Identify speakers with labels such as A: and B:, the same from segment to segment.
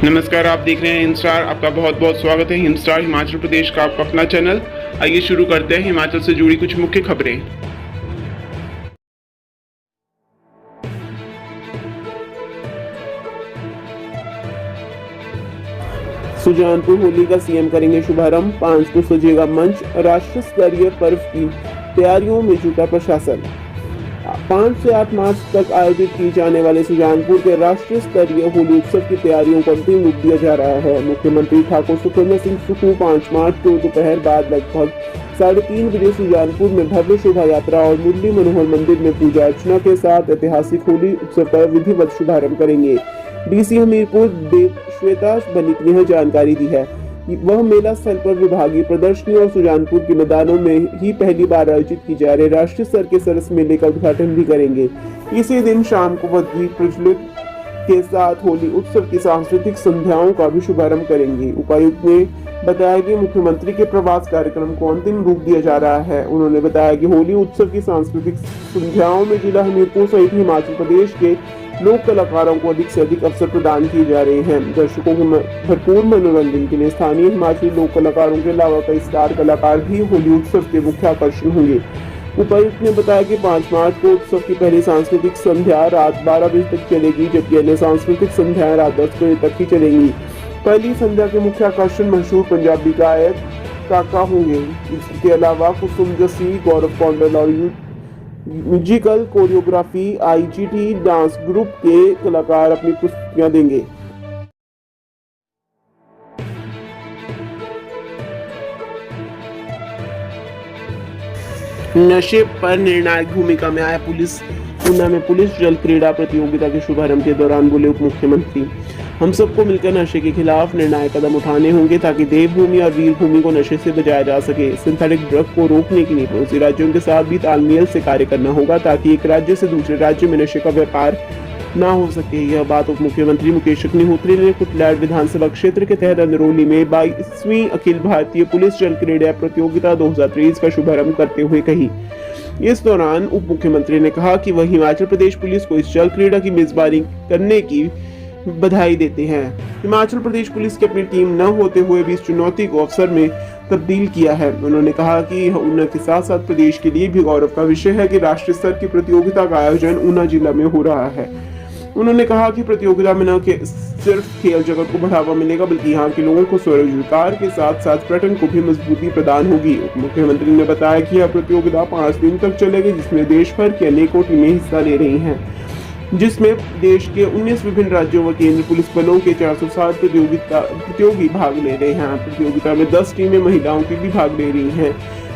A: नमस्कार, आप देख रहे हैं हिंदस्टार। आपका बहुत बहुत स्वागत है। हिंदस्टार हिमाचल प्रदेश का आपका अपना चैनल। आइए शुरू करते हैं हिमाचल से जुड़ी कुछ मुख्य खबरें।
B: सुजानपुर होली का सीएम करेंगे शुभारंभ, 5 को सजेगा मंच। राष्ट्र स्तरीय पर्व की तैयारियों में जुटा प्रशासन। 5 से 8 मार्च तक आयोजित की जाने वाले सुजानपुर के राष्ट्रीय स्तरीय होली उत्सव की तैयारियों को अंतिम रूप दिया जा रहा है। मुख्यमंत्री ठाकुर सुखविंदर सिंह सुक्खू 5 मार्च को दोपहर बाद लगभग 3:30 बजे सुजानपुर में भव्य शोभा यात्रा और मुरली मनोहर मंदिर में पूजा अर्चना के साथ ऐतिहासिक होली उत्सव का विधिवत शुभारंभ करेंगे। डीसी हमीरपुर देव श्वेता बनिक ने जानकारी दी है। वह मेला स्थल पर विभागीय प्रदर्शनी और सुजानपुर के मैदानों में ही पहली बार आयोजित की जा रहे राष्ट्रीय स्तर के सरस मेले का उद्घाटन भी करेंगे। इसी दिन शाम को बद्री प्रज्वलित के साथ होली उत्सव की सांस्कृतिक संध्याओं का भी शुभारंभ करेंगे। उपायुक्त ने बताया कि मुख्यमंत्री के प्रवास कार्यक्रम को अंतिम रूप दिया जा रहा है। उन्होंने बताया कि होली उत्सव की सांस्कृतिक संध्याओं में जिला हमीरपुर सहित हिमाचल प्रदेश के लोक कलाकारों को अधिक से अधिक अवसर प्रदान किए जा रहे हैं। दर्शकों के भरपूर मनोरंजन के लिए स्थानीय हिमाचली लोक कलाकारों के अलावा कई स्टार कलाकार भी होली उत्सव के मुख्य आकर्षण होंगे। उपायुक्त ने बताया कि 5 मार्च को उत्सव की पहली सांस्कृतिक संध्या रात 12 बजे तक चलेगी, जबकि अन्य सांस्कृतिक संध्याएं रात 10 बजे तक ही चलेंगी। पहली संध्या के मुख्य आकर्षण मशहूर पंजाबी गायक काका होंगे। इसके अलावा कुसुम जसी, गौरव कौंडल और musical choreography IGT dance group के कलाकार अपनी प्रस्तुतियां देंगे। नशे पर निर्णायक भूमिका में आया पुलिस। ऊना में पुलिस जल क्रीड़ा प्रतियोगिता के शुभारंभ के दौरान बोले उप मुख्यमंत्री, हम सबको मिलकर नशे के खिलाफ निर्णायक कदम उठाने होंगे ताकि देवभूमि और वीरभूमि को नशे से बचाया जा सके। सिंथेटिक ड्रग को रोकने के लिए पड़ोसी राज्यों के साथ भी तालमेल से कार्य करना होगा ताकि एक राज्य से दूसरे राज्य में नशे का व्यापार ना हो सके। यह बात उप मुख्यमंत्री मुकेश अग्निहोत्री ने कुटलैड विधानसभा क्षेत्र के तहत अंदरौली में 22वीं अखिल भारतीय पुलिस जल क्रीड़ा प्रतियोगिता 2023 का शुभारंभ करते हुए कही। इस दौरान उप मुख्यमंत्री ने कहा कि वह हिमाचल प्रदेश पुलिस को इस जल क्रीड़ा की मेजबानी करने की बधाई देते हैं। हिमाचल प्रदेश पुलिस की अपनी टीम न होते हुए भी इस चुनौती को अवसर में तब्दील किया है। उन्होंने कहा कि यह ऊना के साथ साथ प्रदेश के लिए भी गौरव का विषय है कि राष्ट्रीय स्तर की प्रतियोगिता का आयोजन ऊना जिला में हो रहा है। उन्होंने कहा कि प्रतियोगिता में न सिर्फ खेल जगत को बढ़ावा मिलेगा बल्कि यहाँ के लोगों को स्वरोजगार के साथ साथ पर्यटन को भी मजबूती प्रदान होगी। उप मुख्यमंत्री ने बताया कि यह प्रतियोगिता 5 दिन तक चलेगी, जिसमें देश भर की अनेकों टीमें हिस्सा ले रही हैं, जिसमें देश के 19 विभिन्न राज्यों व केंद्रीय पुलिस बलों के 460 प्रतियोगी भाग ले रहे हैं। प्रतियोगिता में 10 टीमें महिलाओं की भी भाग ले रही हैं।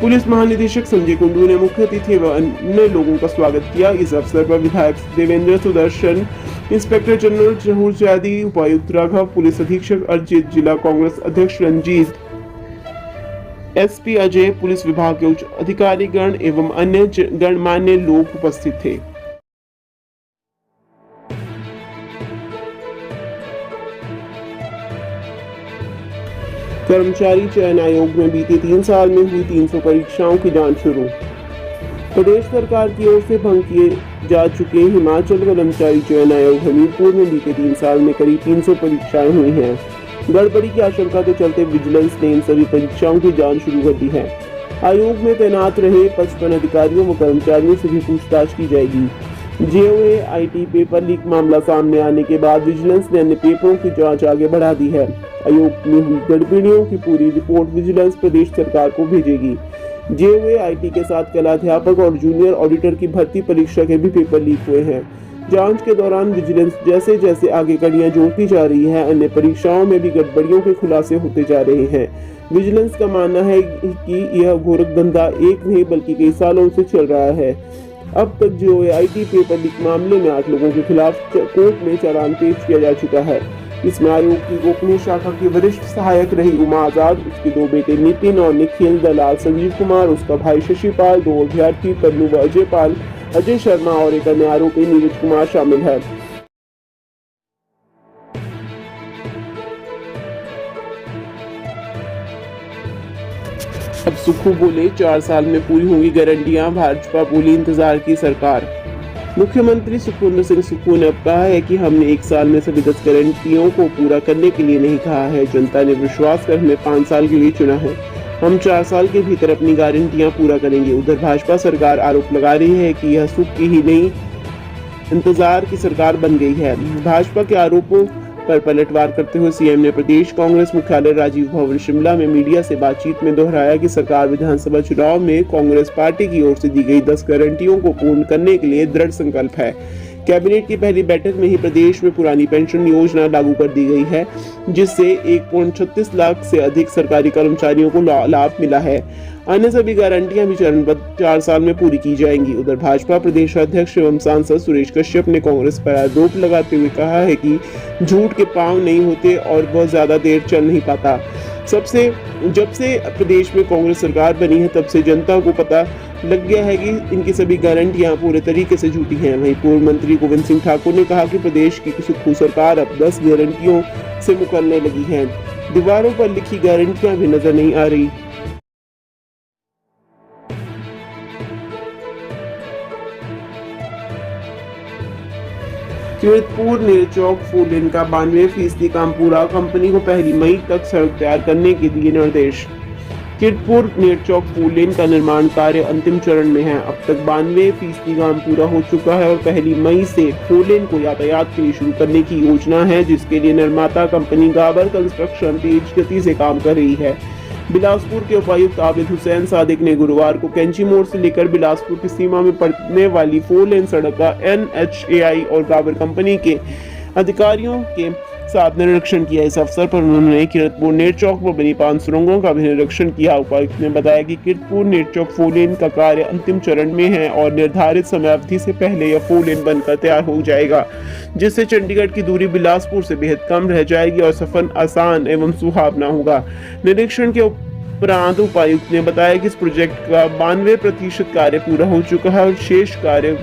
B: पुलिस महानिदेशक संजय कुंडू ने मुख्य अतिथि व अन्य लोगों का स्वागत किया। इस अवसर पर विधायक देवेंद्र सुदर्शन, इंस्पेक्टर जनरल जहूर जैदी, उपायुक्त राघव, पुलिस अधीक्षक अर्जित, जिला कांग्रेस अध्यक्ष रंजीत, एसपी अजय, पुलिस विभाग के उच्च अधिकारीगण एवं अन्य गणमान्य लोग उपस्थित थे। कर्मचारी चयन आयोग में बीते 3 साल में हुई 300 परीक्षाओं की जांच शुरू। प्रदेश सरकार की ओर से भंग किए जा चुके हिमाचल कर्मचारी चयन आयोग हमीरपुर में बीते 3 साल में करीब 300 परीक्षाएं हुई हैं। गड़बड़ी की आशंका के चलते विजिलेंस ने इन सभी परीक्षाओं की जांच शुरू कर दी है। आयोग में तैनात रहे 55 अधिकारियों व कर्मचारियों से भी पूछताछ की जाएगी। जेओए आईटी पेपर लीक मामला सामने आने के बाद विजिलेंस ने अन्य पेपरों की जांच आगे बढ़ा दी है। आयोग में हुई गड़बड़ियों की पूरी रिपोर्ट विजिलेंस प्रदेश सरकार को भेजेगी। जेओए आईटी के साथ कला अध्यापक और जूनियर ऑडिटर की भर्ती परीक्षा के भी पेपर लीक हुए हैं। जांच के दौरान विजिलेंस जैसे जैसे आगे कड़ियां जोड़ती जा रही है, अन्य परीक्षाओं में भी गड़बड़ियों के खुलासे होते जा रहे हैं। विजिलेंस का मानना है कि यह घोरक धंधा एक नहीं बल्कि कई सालों से चल रहा है। अब तक जेओए आईटी पेपर लीक मामले में 8 लोगों के खिलाफ कोर्ट में चालान पेश किया जा चुका है। इसमें आयोग की गोपनीय शाखा की वरिष्ठ सहायक रही उमा आजाद, उसके 2 बेटे नितिन और निखिल, दलाल संजीव कुमार, उसका भाई शशिपाल, 2 अभ्यर्थी पन्नू व अजय पाल, अजय शर्मा और एक अन्य आरोपी नीरज कुमार शामिल है। अब सुक्खू बोले 4 साल में पूरी होंगी गारंटियां, भाजपा बोली इंतजार की सरकार। मुख्यमंत्री सुखविंदर सिंह सुक्खू ने अब कहा है कि हमने एक साल में सभी 10 गारंटियों को पूरा करने के लिए नहीं कहा है। जनता ने विश्वास कर हमें 5 साल के लिए चुना है। हम 4 साल के भीतर अपनी गारंटियां पूरा करेंगे। उधर भाजपा सरकार आरोप लगा रही है कि यह सुख की ही नहीं इंतजार की सरकार बन गई है। भाजपा के आरोपों पर पलटवार करते हुए सीएम ने प्रदेश कांग्रेस मुख्यालय राजीव भवन शिमला में मीडिया से बातचीत में दोहराया कि सरकार विधानसभा चुनाव में कांग्रेस पार्टी की ओर से दी गई 10 गारंटियों को पूर्ण करने के लिए दृढ़ संकल्प है। कैबिनेट की पहली बैठक में ही प्रदेश में पुरानी पेंशन योजना लागू कर दी गई है, जिससे 1.36 लाख से अधिक सरकारी कर्मचारियों को लाभ मिला है। अन्य सभी गारंटियां भी चरणबद्ध 4 साल में पूरी की जाएंगी। उधर भाजपा प्रदेश अध्यक्ष एवं सांसद सुरेश कश्यप ने कांग्रेस पर आरोप लगाते हुए कहा है कि झूठ के पांव नहीं होते और बहुत ज्यादा देर चल नहीं पाता। जब से प्रदेश में कांग्रेस सरकार बनी है, तब से जनता को पता लग गया है कि इनकी सभी गारंटियां पूरे तरीके से झूठी हैं। वहीं पूर्व मंत्री गोविंद सिंह ठाकुर ने कहा कि प्रदेश की सुक्खू सरकार अब 10 गारंटियों से मुकरने लगी है। दीवारों पर लिखी गारंटियां भी नजर नहीं आ रही। कीरतपुर नेरचौक 4 लेन का 92% काम पूरा, कंपनी को 1 मई तक सड़क तैयार करने के दिए निर्देश। कीरतपुर नेरचौक 4 लेन का निर्माण कार्य अंतिम चरण में है। अब तक 92% काम पूरा हो चुका है और 1 मई से 4 लेन को यातायात के लिए शुरू करने की योजना है, जिसके लिए निर्माता कंपनी गाबर कंस्ट्रक्शन तेज गति से काम कर रही है। बिलासपुर के उपायुक्त आबिद हुसैन सादिक ने गुरुवार को कैंची मोड़ से लेकर बिलासपुर की सीमा में पड़ने वाली 4 लेन सड़क का NHAI और गाबर कंपनी के अधिकारियों के साथ निरीक्षण किया। इस अवसर पर उन्होंने कीरतपुर नेरचौक पर बनी 5 सुरंगों का भी निरीक्षण किया। उपायुक्त ने बताया कि कीरतपुर नेरचौक 4 लेन का कार्य अंतिम चरण में है और निर्धारित समय अवधि से पहले यह 4 लेन बनकर तैयार हो जाएगा, जिससे चंडीगढ़ की दूरी बिलासपुर से बेहद कम रह जाएगी और सफर आसान एवं सुहावना होगा। निरीक्षण के उपरांत उपायुक्त ने बताया कि इस प्रोजेक्ट का 92% कार्य पूरा हो चुका है और शेष कार्य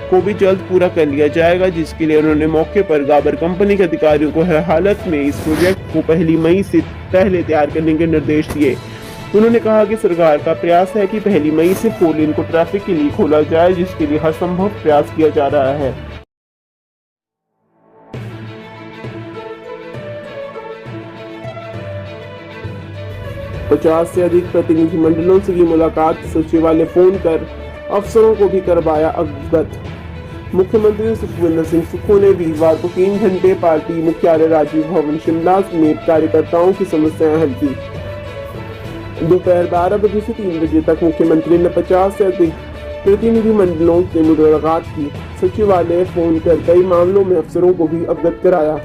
B: को भी जल्द पूरा कर लिया जाएगा, जिसके लिए उन्होंने मौके पर गाबर कंपनी के अधिकारियों को हर हालत में इस प्रोजेक्ट को 1 मई से पहले तैयार करने के निर्देश दिए। उन्होंने कहा कि सरकार का प्रयास है कि 1 मई से 4 लेन को ट्रैफिक के लिए खोला जाए, जिसके लिए हर संभव प्रयास किया जा रहा है। पचास से अधिक प्रतिनिधि मंडलों से की मुलाकात, सचिवालय फोन कर अफसरों को भी करवाया अवगत। मुख्यमंत्री सुखविंदर सिंह सुक्खू ने वीरवार को 3 घंटे पार्टी मुख्यालय राजीव भवन शिमला में कार्यकर्ताओं की समस्याएं हल की। दोपहर 12 बजे से 3 बजे तक मुख्यमंत्री ने 50 से अधिक प्रतिनिधि मंडलों से मुलाकात की। सचिवालय फोन कर कई मामलों में अफसरों को भी अवगत कराया।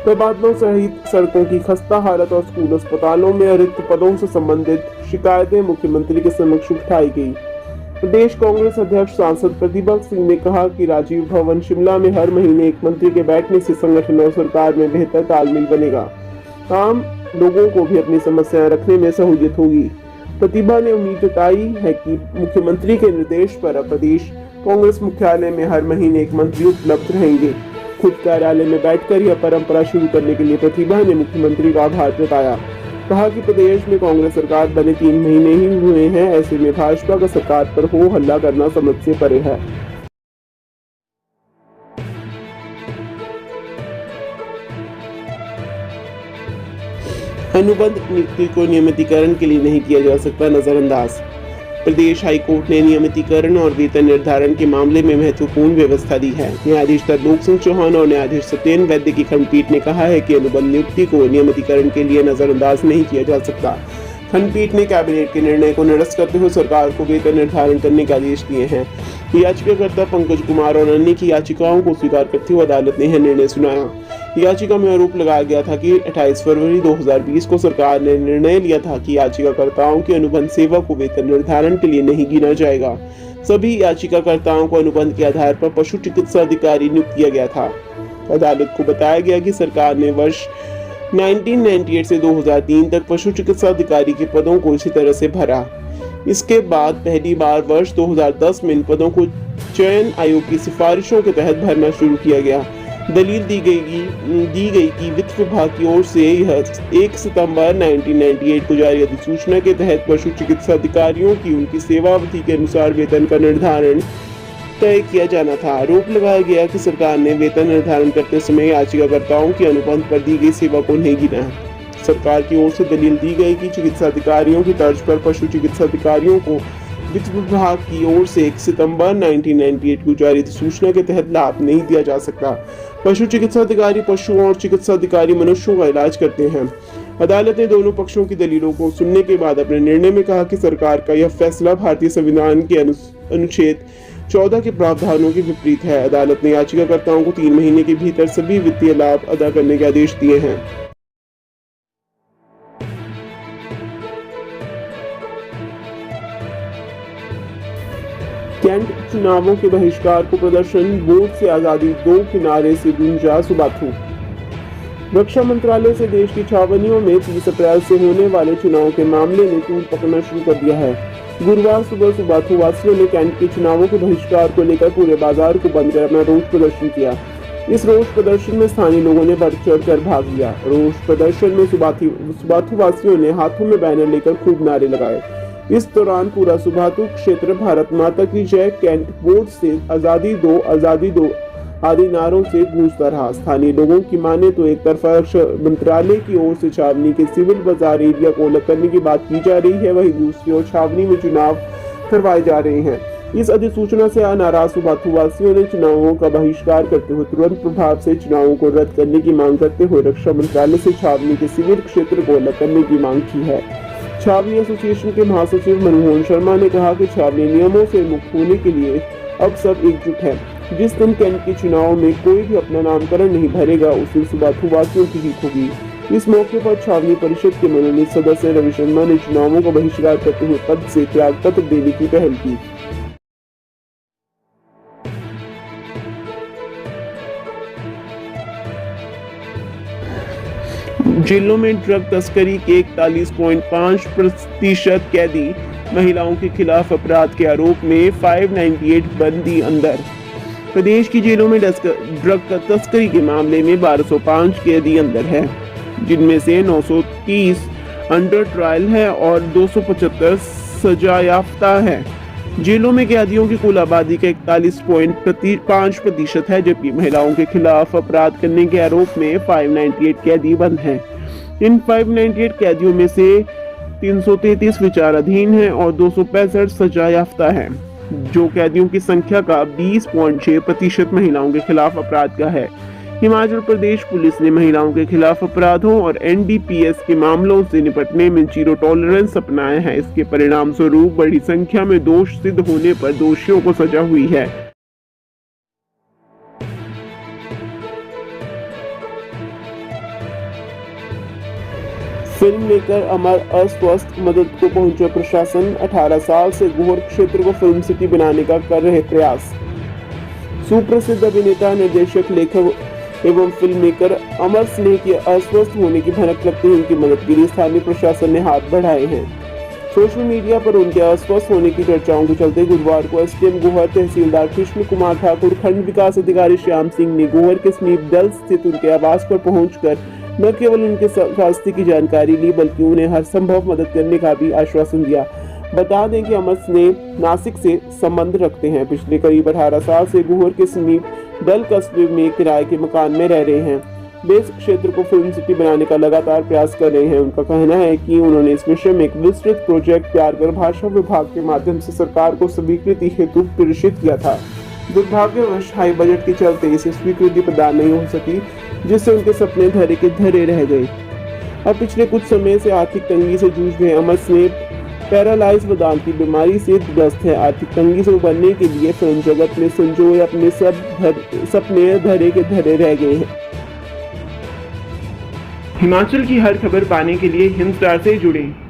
B: तबादलों सहित सड़कों की खस्ता हालत और स्कूल अस्पतालों में रिक्त पदों से संबंधित शिकायतें मुख्यमंत्री के समक्ष उठाई गई। प्रदेश कांग्रेस अध्यक्ष सांसद प्रतिभा सिंह ने कहा कि राजीव भवन शिमला में हर महीने एक मंत्री के बैठने से संगठन और सरकार में बेहतर तालमेल बनेगा। आम लोगों को भी अपनी समस्याएं रखने में सहूलियत होगी। प्रतिभा ने उम्मीद जताई है कि मुख्यमंत्री के निर्देश पर प्रदेश कांग्रेस मुख्यालय में हर महीने एक मंत्री उपलब्ध रहेंगे। खुद कार्यालय में बैठकर यह परंपरा शुरू करने के लिए प्रतिभा ने मुख्यमंत्री का आभार जताया। कहा कि प्रदेश में कांग्रेस सरकार बने 3 महीने ही हुए हैं, ऐसे में भाजपा का सरकार पर हो हल्ला करना समझ से परे है। अनुबंध नियुक्ति को नियमितीकरण के लिए नहीं किया जा सकता नजरअंदाज। प्रदेश हाईकोर्ट ने नियमितीकरण और वेतन निर्धारण के मामले में महत्वपूर्ण व्यवस्था दी है। न्यायाधीश तरलोक सिंह चौहान और न्यायाधीश सत्येन वैद्य की खंडपीठ ने कहा है कि अनुबंध नियुक्ति को नियमितीकरण के लिए नजरअंदाज नहीं किया जा सकता। खंडपीठ ने कैबिनेट के निर्णय को निरस्त करते हुए सरकार को वेतन निर्धारण करने के आदेश दिए हैं। याचिकाकर्ता पंकज कुमार और अन्य की याचिकाओं को स्वीकार करते हुए अदालत ने यह निर्णय सुनाया। याचिका में आरोप लगाया गया था कि 28 फरवरी 2020 को सरकार ने निर्णय लिया था कि याचिकाकर्ताओं की अनुबंध सेवा को वेतन निर्धारण के लिए नहीं गिना जाएगा। सभी याचिकाकर्ताओं को अनुबंध के आधार पर पशु चिकित्सा अधिकारी नियुक्त किया गया था। अदालत को बताया गया कि सरकार ने वर्ष 1998 से 2003 तक पशु चिकित्सा अधिकारी के पदों को इसी तरह से भरा। इसके बाद पहली बार वर्ष 2010 में इन पदों को चयन आयोग की सिफारिशों के तहत भरना शुरू किया गया। दलील दी गई कि वित्त विभाग की ओर से यह 1 सितंबर 1998 को जारी अधिसूचना के तहत पशु चिकित्सा अधिकारियों की उनकी सेवावधि के अनुसार वेतन का निर्धारण तय किया जाना था। आरोप लगाया गया कि सरकार ने वेतन निर्धारण करते समय याचिकाकर्ताओं के अनुबंध पर दी गई सेवा को नहीं गिना। सरकार की ओर से दलील दी गई कि चिकित्सा अधिकारियों की तर्ज पर पशु चिकित्सा अधिकारियों को वित्त विभाग की ओर से 1 सितंबर 1998 को जारी सूचना के तहत लाभ नहीं दिया जा सकता। पशु चिकित्सा अधिकारी पशुओं और चिकित्सा अधिकारी मनुष्यों का इलाज करते हैं। अदालत ने दोनों पक्षों की दलीलों को सुनने के बाद अपने निर्णय में कहा कि सरकार का यह फैसला भारतीय संविधान के अनुच्छेद 14 के प्रावधानों के विपरीत है। अदालत ने याचिकाकर्ताओं को 3 महीने के भीतर सभी वित्तीय लाभ अदा करने के आदेश दिए हैं। कैंट चुनावों के बहिष्कार को प्रदर्शन बोर्ड से आजादी 2 किनारे से गूंजा सुबाथू। रक्षा मंत्रालय से देश की छावनियों में 30 अप्रैल से होने वाले चुनाव के मामले ने तूल पकड़ना शुरू कर दिया है। गुरुवार सुबह सुबाथू वासियों ने कैंट के चुनावों के बहिष्कार को लेकर पूरे बाजार को बंद कर अपना रोष प्रदर्शन किया। इस रोष प्रदर्शन में स्थानीय लोगों ने बढ़ चढ़ कर भाग लिया। रोष प्रदर्शन में सुबाथू वासियों ने हाथों में बैनर लेकर खूब नारे लगाए। इस दौरान पूरा सुबाथू क्षेत्र भारत माता की जय, कैंट बोर्ड से आजादी दो आदि नारों से गूंजता रहा। स्थानीय लोगों की माने तो एक तरफा रक्षा मंत्रालय की ओर से छावनी के सिविल बाजार एरिया को अलग करने की बात की जा रही है, वहीं दूसरी ओर छावनी में चुनाव करवाए जा रहे हैं। इस अधिसूचना से नाराज सुबाथू वासियों ने चुनावों का बहिष्कार करते हुए तुरंत प्रभाव से चुनावों को रद्द करने की मांग करते हुए रक्षा मंत्रालय से छावनी के सिविल क्षेत्र को अलग करने की मांग की है। छावनी एसोसिएशन के महासचिव मनमोहन शर्मा ने कहा कि छावनी नियमों से मुक्त होने के लिए अब सब एकजुट है। जिस दिन कैंट के चुनाव में कोई भी अपना नामकरण नहीं भरेगा उस दिन सुबाथू वासियों की जीत होगी। इस मौके पर छावनी परिषद के मनोनीत सदस्य रवि शर्मा ने चुनावों का बहिष्कार करते हुए पद से त्याग पत्र देने की पहल की। जेलों में ड्रग तस्करी के 41.5% कैदी महिलाओं के खिलाफ अपराध के आरोप में 598 बंदी अंदर। प्रदेश की जेलों में ड्रग तस्करी के मामले में 1205 कैदी अंदर है, जिनमें से 930 अंडर ट्रायल है और 275 सजायाफ्ता है। जेलों में कैदियों की कुल आबादी का 41.5% है, जबकि महिलाओं के खिलाफ अपराध करने के आरोप में 598 कैदी बंद हैं। इन 598 कैदियों में से 333 विचाराधीन हैं और 265 सजायाफ्ता हैं, जो कैदियों की संख्या का 20.6% महिलाओं के खिलाफ अपराध का है। हिमाचल प्रदेश पुलिस ने महिलाओं के खिलाफ अपराधों और एनडीपीएस के मामलों से निपटने में जीरो टॉलरेंस अपनाया है। इसके परिणाम स्वरूप बड़ी संख्या में दोष सिद्ध होने पर दोषियों को सजा हुई है। फिल्म मेकर अमर अस्वस्थ, मदद को पहुंचा प्रशासन। 18 साल से गोहर क्षेत्र को फिल्म सिटी बनाने का कर रहे प्रयास। सुप्रसिद्ध अभिनेता, निर्देशक, लेखक एवं फिल्म मेकर अमर स्नेह के अस्वस्थ होने की भनक लगते ही उनकी मदद के लिए स्थानीय प्रशासन ने हाथ बढ़ाए हैं। सोशल मीडिया पर उनके अस्वस्थ होने की चर्चाओं के चलते गुरुवार को एसडीएम गोहर तहसीलदार कृष्ण कुमार ठाकुर, खंड विकास अधिकारी श्याम सिंह ने गोहर के समीप डल स्थित उनके आवास पर पहुंचकर न केवल उनके स्वास्थ्य की जानकारी ली, बल्कि उन्हें हर संभव मदद करने का भी आश्वासन दिया। बता दें कि अमर स्नेह नासिक से संबंध रखते हैं। पिछले करीब 18 साल से गोहर के समीप डल कस्बे में किराए के मकान में रह रहे हैं। वे इस क्षेत्र को फिल्म सिटी बनाने का लगातार प्रयास कर रहे हैं। उनका कहना है कि उन्होंने इस विषय में एक विस्तृत प्रोजेक्ट तैयार कर भाषा विभाग के माध्यम से सरकार को स्वीकृति हेतु प्रेषित किया था। दुर्भाग्यवश हाई बजट के चलते इसे स्वीकृति प्रदान नहीं हो सकी, जिससे उनके सपने धरे के धरे रह गए। अब पिछले कुछ समय से आर्थिक तंगी से जूझ रहे अमर स्नेह पैरालाइज व दांत की बीमारी से ग्रस्त है। आर्थिक तंगी से उबरने के लिए फिल्म जगत में संजोए अपने सपने धरे के धरे रह गए हैं। हिमाचल की हर खबर पाने के लिए हिंद स्टार से जुड़ें।